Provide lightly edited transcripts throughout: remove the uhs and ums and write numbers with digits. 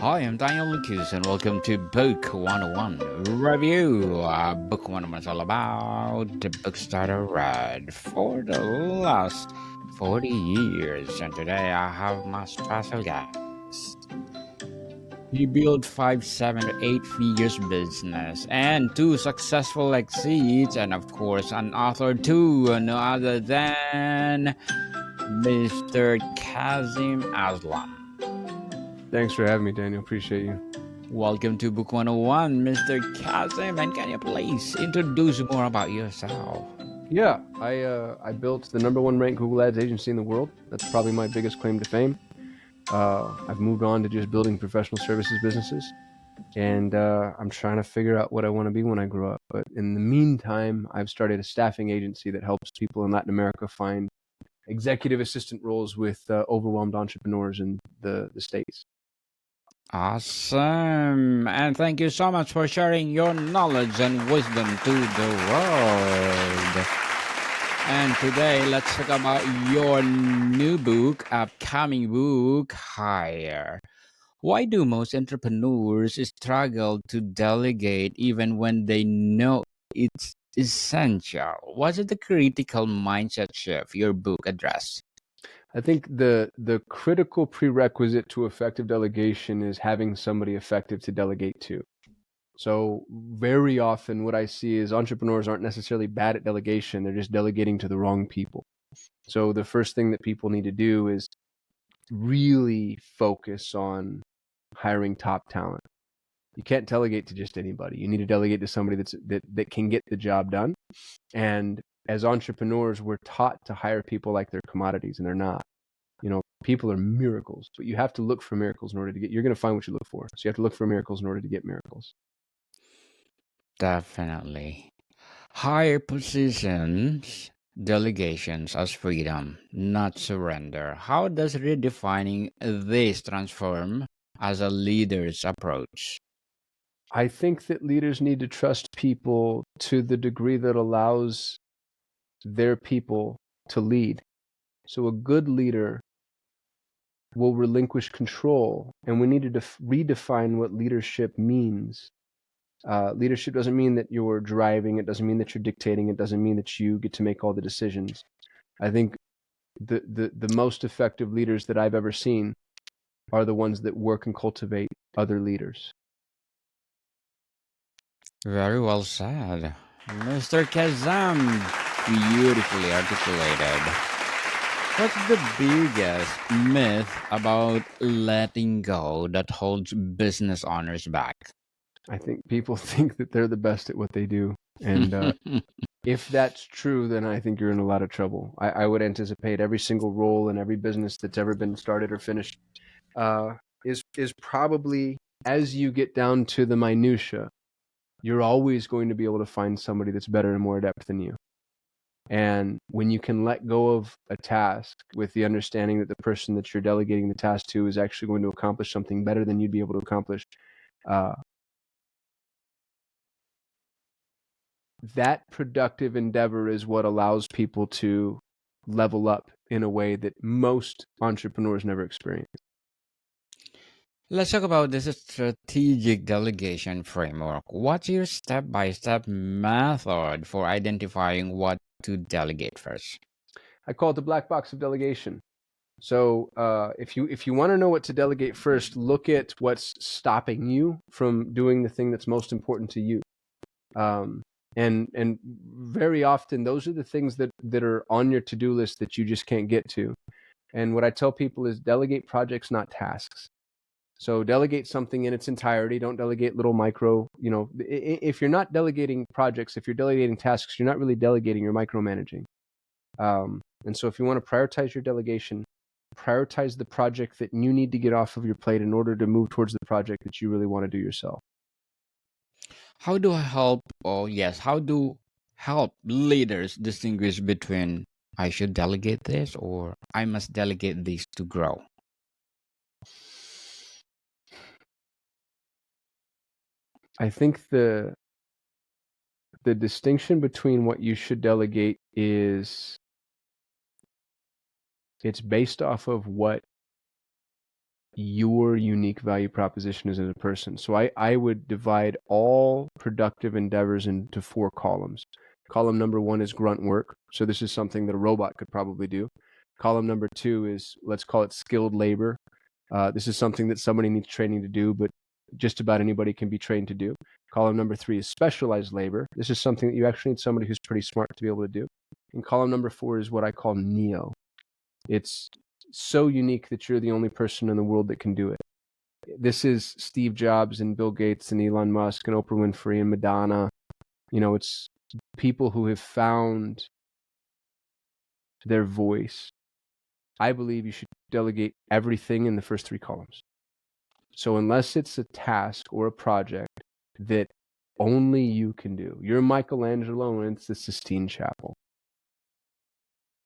Hi, I'm Daniel Lucas, and welcome to Book 101 Review. Book 101 is all about the books that I read for the last 40 years. And today I have my special guest. He built five, seven, or eight figures business and two successful exits, and of course, an author too, no other than Mr. Kasim Aslam. Thanks for having me, Daniel. Appreciate you. Welcome to Book 101, Mr. Kasim, and can you please introduce more about yourself? Yeah, I built the number one ranked Google Ads agency in the world. That's probably my biggest claim to fame. I've moved on to just building professional services businesses, and I'm trying to figure out what I want to be when I grow up. But in the meantime, I've started a staffing agency that helps people in Latin America find executive assistant roles with overwhelmed entrepreneurs in the states. Awesome. And thank you so much for sharing your knowledge and wisdom to the world. And today, let's talk about your new book, upcoming book, Hire. Why do most entrepreneurs struggle to delegate even when they know it's essential? Was it the critical mindset shift your book addressed? I think the critical prerequisite to effective delegation is having somebody effective to delegate to. So very often what I see is entrepreneurs aren't necessarily bad at delegation, they're just delegating to the wrong people. So the first thing that people need to do is really focus on hiring top talent. You can't delegate to just anybody. You need to delegate to somebody that can get the job done. And as entrepreneurs, we're taught to hire people like they're commodities, and they're not. People are miracles, but you have to look for miracles in order to get. You're going to find what you look for. So you have to look for miracles in order to get miracles. Definitely. Higher positions, delegations as freedom, not surrender. How does redefining this transform as a leader's approach? I think that leaders need to trust people to the degree that allows their people to lead. So a good leader will relinquish control, and we need to redefine what leadership means. Leadership doesn't mean that you're driving. It doesn't mean that you're dictating. It doesn't mean that you get to make all the decisions. I think the most effective leaders that I've ever seen are the ones that work and cultivate other leaders. Very well said. Mr. Kazam, beautifully articulated. What's the biggest myth about letting go that holds business owners back? I think people think that they're the best at what they do. And if that's true, then I think you're in a lot of trouble. I would anticipate every single role in every business that's ever been started or finished uh, is probably, as you get down to the minutia, you're always going to be able to find somebody that's better and more adept than you. And when you can let go of a task with the understanding that the person that you're delegating the task to is actually going to accomplish something better than you'd be able to accomplish, uh, that productive endeavor is what allows people to level up in a way that most entrepreneurs never experience. Let's talk about this strategic delegation framework. What's your step by step method for identifying what to delegate first? I call it the black box of delegation. So if you want to know what to delegate first, look at what's stopping you from doing the thing that's most important to you. Um, and very often those are the things that are on your to-do list that you just can't get to. And what I tell people is delegate projects, not tasks. So delegate something in its entirety. Don't delegate little micro, if you're not delegating projects, if you're delegating tasks, you're not really delegating, you're micromanaging. And so if you want to prioritize your delegation, prioritize the project that you need to get off of your plate in order to move towards the project that you really want to do yourself. How do I help? Oh, yes. How do help leaders distinguish between I should delegate this or I must delegate this to grow? I think the distinction between what you should delegate is, it's based off of what your unique value proposition is as a person. So I would divide all productive endeavors into 4 columns. Column number 1 is grunt work. So this is something that a robot could probably do. Column number 2 is, let's call it skilled labor. This is something that somebody needs training to do, but just about anybody can be trained to do. Column number 3 is specialized labor. This is something that you actually need somebody who's pretty smart to be able to do. And column number 4 is what I call neo. It's so unique that you're the only person in the world that can do it. This is Steve Jobs and Bill Gates and Elon Musk and Oprah Winfrey and Madonna. You know, it's people who have found their voice. I believe you should delegate everything in the first 3 columns. So unless it's a task or a project that only you can do, you're Michelangelo and it's the Sistine Chapel.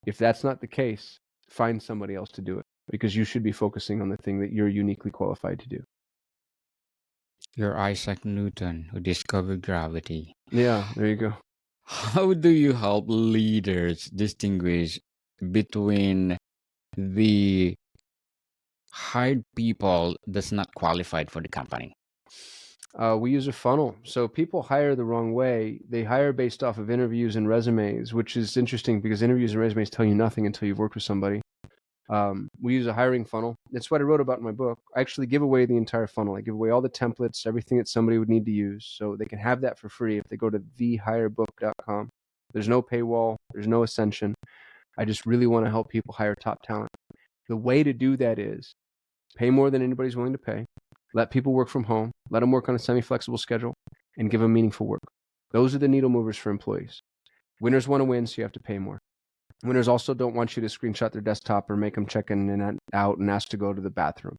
If that's not the case, find somebody else to do it, because you should be focusing on the thing that you're uniquely qualified to do. You're Isaac Newton who discovered gravity. Yeah, there you go. How do you help leaders distinguish between the hired people that's not qualified for the company? We use a funnel. So people hire the wrong way. They hire based off of interviews and resumes, which is interesting because interviews and resumes tell you nothing until you've worked with somebody. We use a hiring funnel. That's what I wrote about in my book. I actually give away the entire funnel. I give away all the templates, everything that somebody would need to use. So they can have that for free if they go to thehirebook.com. There's no paywall. There's no ascension. I just really want to help people hire top talent. The way to do that is pay more than anybody's willing to pay. Let people work from home. Let them work on a semi-flexible schedule and give them meaningful work. Those are the needle movers for employees. Winners want to win, so you have to pay more. Winners also don't want you to screenshot their desktop or make them check in and out and ask to go to the bathroom.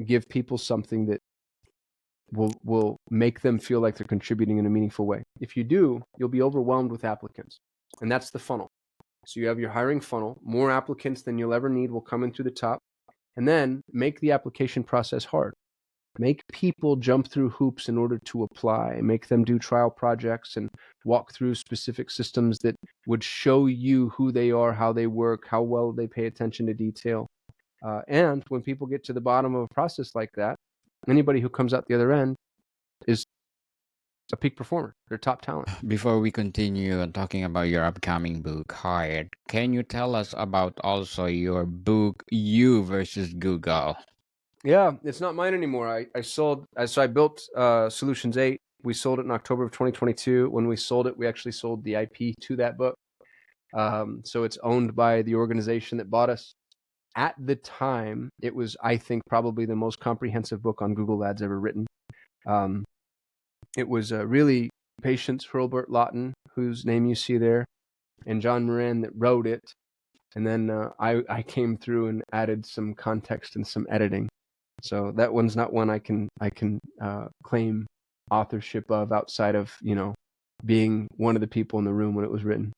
Give people something that will make them feel like they're contributing in a meaningful way. If you do, you'll be overwhelmed with applicants. And that's the funnel. So you have your hiring funnel. More applicants than you'll ever need will come in through the top. And then make the application process hard. Make people jump through hoops in order to apply. Make them do trial projects and walk through specific systems that would show you who they are, how they work, how well they pay attention to detail. And when people get to the bottom of a process like that, anybody who comes out the other end is a peak performer. They're top talent. Before we continue talking about your upcoming book, Hired, can you tell us about also your book, You versus Google? Yeah, it's not mine anymore. I built Solutions 8. We sold it in October of 2022. When we sold it, we actually sold the IP to that book. So it's owned by the organization that bought us. At the time, it was, I think, probably the most comprehensive book on Google Ads ever written. It was really Patience Hurlburt Lawton, whose name you see there, and John Moran that wrote it. And then I came through and added some context and some editing. So that one's not one I can claim authorship of outside of, being one of the people in the room when it was written.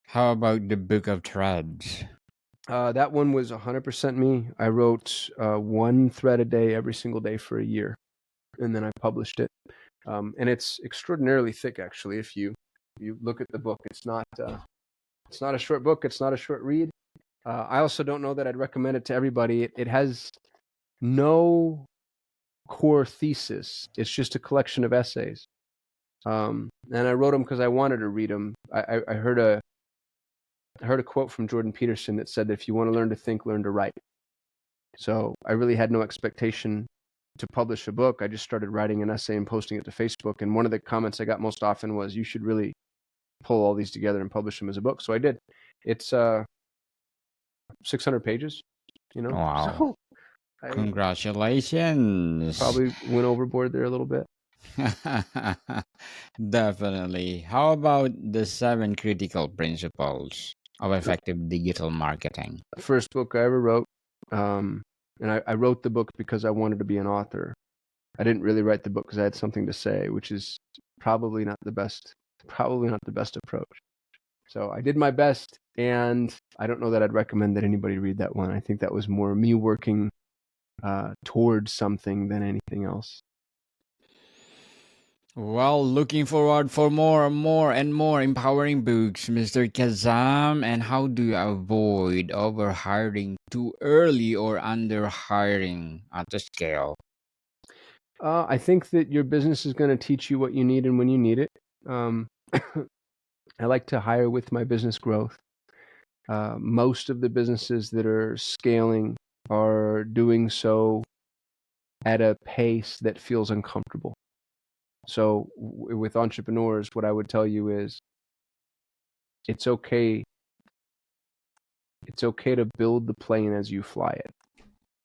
How about the Book of Threads? That one was 100% me. I wrote 1 thread a day every single day for a year, and then I published it. And it's extraordinarily thick, actually. If you look at the book, it's not a short book. It's not a short read. I also don't know that I'd recommend it to everybody. It has no core thesis. It's just a collection of essays. And I wrote them because I wanted to read them. I heard a quote from Jordan Peterson that said that if you want to learn to think, learn to write. So I really had no expectation to publish a book. I just started writing an essay and posting it to Facebook. And one of the comments I got most often was, you should really pull all these together and publish them as a book. So I did. It's 600 pages, Wow. So Congratulations. probably went overboard there a little bit. Definitely. How about the 7 critical principles of effective digital marketing? First book I ever wrote. And I wrote the book because I wanted to be an author. I didn't really write the book because I had something to say, which is probably not the best approach. So I did my best, and I don't know that I'd recommend that anybody read that one. I think that was more me working towards something than anything else. Well, looking forward for more and more and more empowering books, Mr. Kazam. And how do you avoid overhiring too early or underhiring at the scale? I think that your business is going to teach you what you need and when you need it. Um, I like to hire with my business growth. Most of the businesses that are scaling are doing so at a pace that feels uncomfortable. So, with entrepreneurs, what I would tell you is it's okay. It's okay to build the plane as you fly it.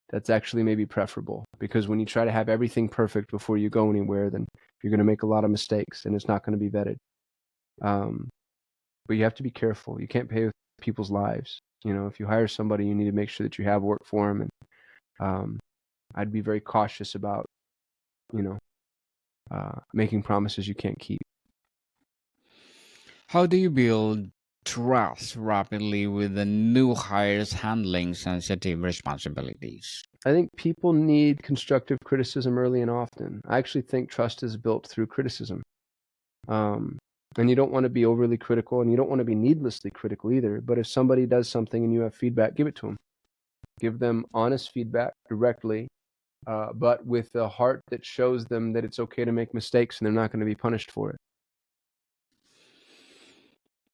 That's actually maybe preferable, because when you try to have everything perfect before you go anywhere, then you're going to make a lot of mistakes and it's not going to be vetted. Um, but you have to be careful. You can't pay with people's lives. You know, if you hire somebody, you need to make sure that you have work for them. And I'd be very cautious about, you know, making promises you can't keep. How do you build trust rapidly with the new hires handling sensitive responsibilities? I think people need constructive criticism early and often. I actually think trust is built through criticism. Um, and you don't want to be overly critical, and you don't want to be needlessly critical either. But if somebody does something and you have feedback, give it to them. Give them honest feedback directly, but with a heart that shows them that it's okay to make mistakes and they're not going to be punished for it.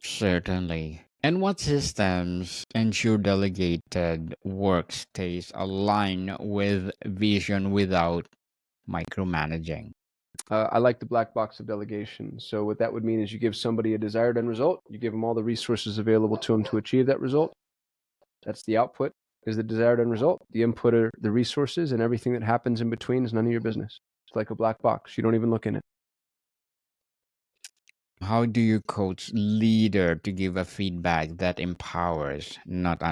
Certainly. And what systems ensure delegated work stays aligned with vision without micromanaging? I like the black box of delegation. So what that would mean is you give somebody a desired end result, you give them all the resources available to them to achieve that result. That's the output, is the desired end result. The input are the resources, and everything that happens in between is none of your business. It's like a black box. You don't even look in it. How do you coach leader to give a feedback that empowers, not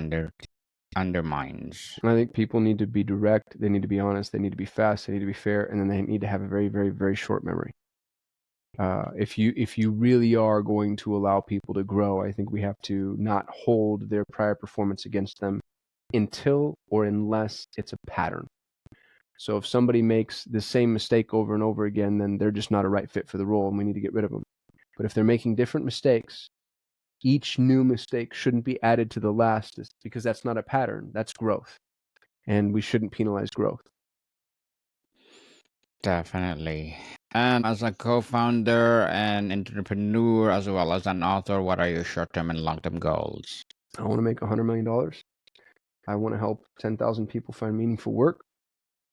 undermines? And I think people need to be direct. They need to be honest. They need to be fast. They need to be fair, and then they need to have a very, very, very short memory. If you really are going to allow people to grow, I think we have to not hold their prior performance against them until or unless it's a pattern. So if somebody makes the same mistake over and over again, then they're just not a right fit for the role, and we need to get rid of them. But if they're making different mistakes, each new mistake shouldn't be added to the last, because that's not a pattern. That's growth, and we shouldn't penalize growth. Definitely. And as a co founder and entrepreneur, as well as an author, what are your short term and long term goals? I want to make $100 million. I want to help 10,000 people find meaningful work.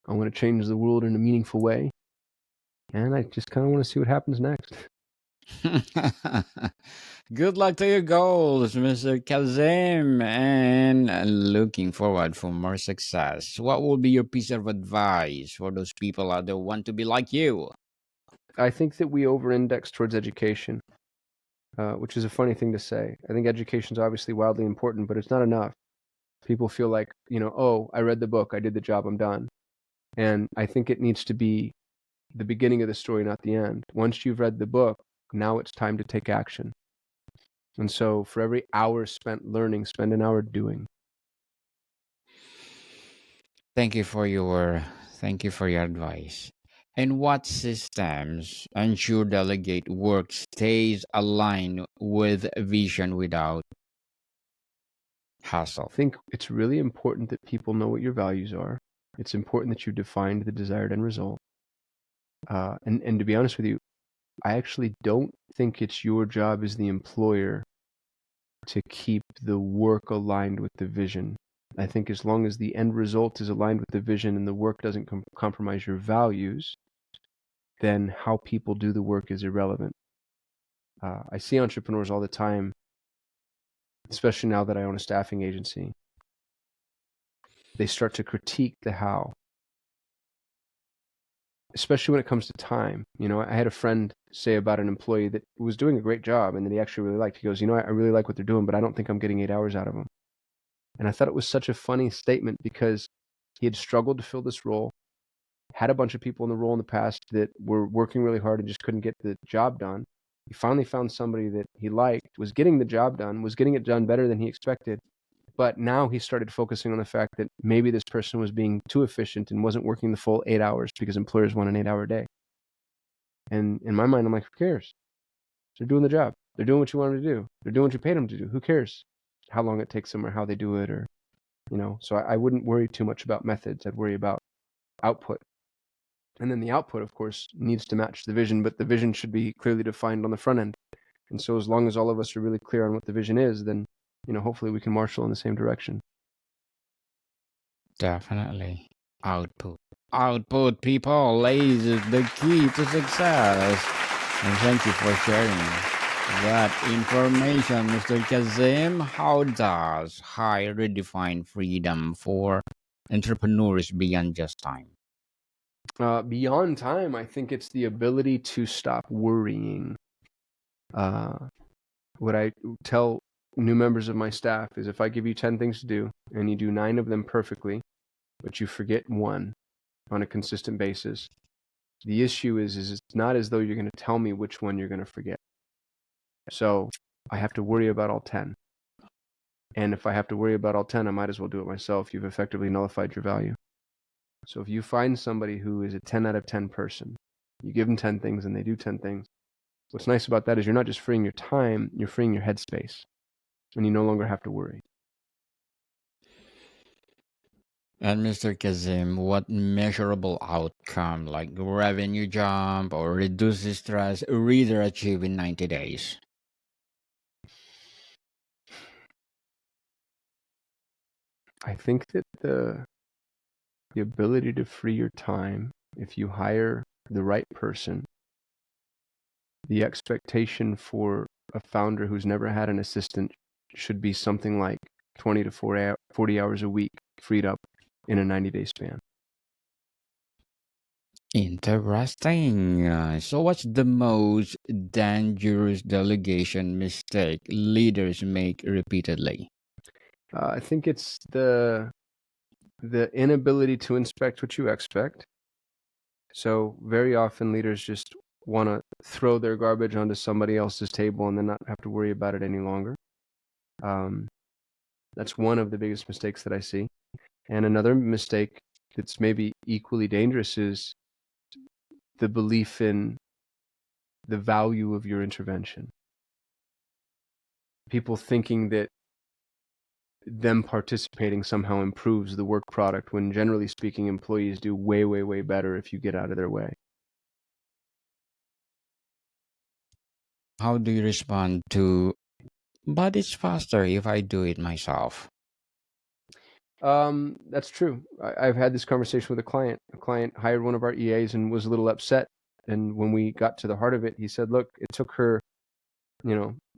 I want to change the world in a meaningful way. And I just kind of want to see what happens next. Good luck to your goals, Mr. Kazim, and looking forward for more success. What will be your piece of advice for those people out there who want to be like you? I think that we over-index towards education, which is a funny thing to say. I think education is obviously wildly important, but it's not enough. People feel like, oh, I read the book, I did the job, I'm done. And I think it needs to be the beginning of the story, not the end. Once you've read the book, now it's time to take action. And so for every hour spent learning, spend an hour doing. Thank you for your thank you for your advice. And what systems ensure delegate work stays aligned with vision without I hassle? think it's really important that people know what your values are. It's important that you defined the desired end result. And to be honest with you, I actually don't think it's your job as the employer to keep the work aligned with the vision. I think as long as the end result is aligned with the vision and the work doesn't compromise your values, then how people do the work is irrelevant. I see entrepreneurs all the time, especially now that I own a staffing agency. They start to critique the how, especially when it comes to time. I had a friend say about an employee that was doing a great job and that he actually really liked. He goes, I really like what they're doing, but I don't think I'm getting 8 hours out of them. And I thought it was such a funny statement, because he had struggled to fill this role, had a bunch of people in the role in the past that were working really hard and just couldn't get the job done. He finally found somebody that he liked, was getting the job done, was getting it done better than he expected. But now he started focusing on the fact that maybe this person was being too efficient and wasn't working the full 8 hours, because employers want an 8-hour day. And in my mind, I'm like, who cares? They're doing the job. They're doing what you want them to do. They're doing what you paid them to do. Who cares how long it takes them or how they do it, or So I wouldn't worry too much about methods. I'd worry about output. And then the output, of course, needs to match the vision, but the vision should be clearly defined on the front end. And so as long as all of us are really clear on what the vision is, then hopefully we can marshal in the same direction. Definitely. Output. Output, people. Lays is the key to success. And thank you for sharing that information, Mr. Kazim. How does high redefine freedom for entrepreneurs beyond just time? Beyond time, I think it's the ability to stop worrying. What I tell new members of my staff is, if I give you 10 things to do and you do 9 of them perfectly, but you forget one on a consistent basis, the issue is it's not as though you're going to tell me which one you're going to forget. So I have to worry about all 10. And if I have to worry about all 10, I might as well do it myself. You've effectively nullified your value. So if you find somebody who is a 10 out of 10 person, you give them 10 things and they do 10 things. What's nice about that is you're not just freeing your time, you're freeing your headspace. And you no longer have to worry. And Mr. Kazim, what measurable outcome like revenue jump or reduce stress reader achieve in 90 days? I think that the ability to free your time, if you hire the right person, the expectation for a founder who's never had an assistant should be something like 20 to 40 hours a week freed up in a 90-day span. Interesting. So, what's the most dangerous delegation mistake leaders make repeatedly? I think it's the inability to inspect what you expect. So very often leaders just want to throw their garbage onto somebody else's table and then not have to worry about it any longer. That's one of the biggest mistakes that I see. And another mistake that's maybe equally dangerous is the belief in the value of your intervention. People thinking that them participating somehow improves the work product, when generally speaking, employees do way, way, way better if you get out of their way. How do you respond to, but it's faster if I do it myself? That's true. I've had this conversation with a client. A client hired one of our EAs and was a little upset. And when we got to the heart of it, he said, look, it took her,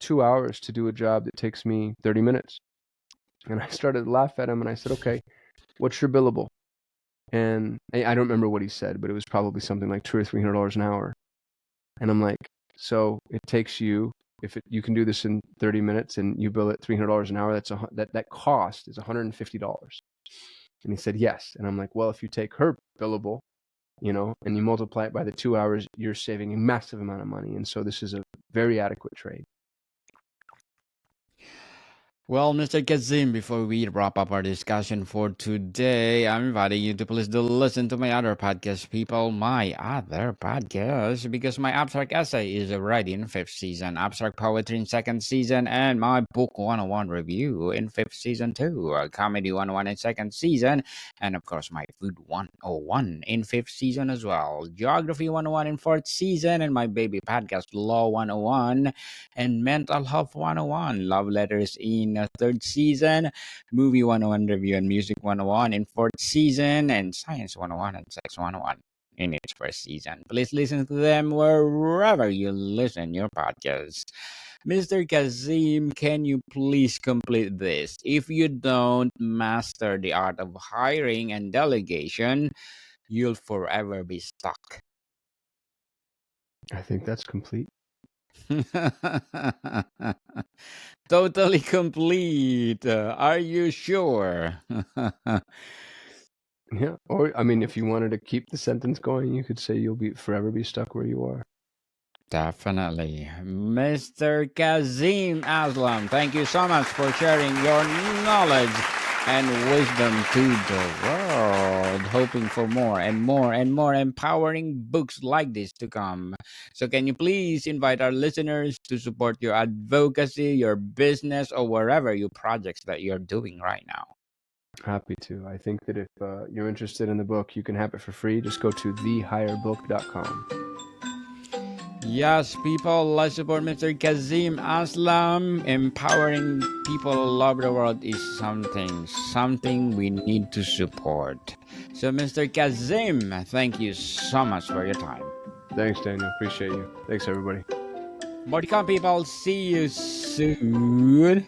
2 hours to do a job that takes me 30 minutes. And I started to laugh at him and I said, okay, what's your billable? And I don't remember what he said, but it was probably something like $200 or $300 an hour. And I'm like, so it takes you, you can do this in 30 minutes and you bill it $300 an hour, that cost is $150. And he said, yes. And I'm like, well, if you take her billable, and you multiply it by the 2 hours, you're saving a massive amount of money. And so this is a very adequate trade. Well, Mr. Kazim, before we wrap up our discussion for today, I'm inviting you to please do listen to my other podcast, people. My other podcast, because my abstract essay is already in 5th season, abstract poetry in 2nd season, and my book 101 review in 5th season too, comedy 101 in 2nd season, and of course my food 101 in 5th season as well, geography 101 in 4th season, and my baby podcast law 101 and mental health 101, love letters in 3rd season, movie 101 review and music 101 in 4th season, and science 101 and sex 101 in its 1st season. Please listen to them wherever you listen your podcast. Mr. Kazim, can you please complete this? If you don't master the art of hiring and delegation, you'll forever be stuck. I think that's complete. Totally complete. Are you sure? Yeah. Or, if you wanted to keep the sentence going, you could say you'll forever be stuck where you are. Definitely. Mr. Kasim Aslam, thank you so much for sharing your knowledge and wisdom to the world, hoping for more and more and more empowering books like this to come. So, can you please invite our listeners to support your advocacy, your business, or wherever your projects that you're doing right now? Happy to. I think that if you're interested in the book, you can have it for free. Just go to thehigherbook.com. Yes, people, let's support Mr. Kazim Aslam. Empowering people all over the world is something we need to support. So, Mr. Kazim, thank you so much for your time. Thanks, Daniel. Appreciate you. Thanks, everybody. More to come, people. See you soon.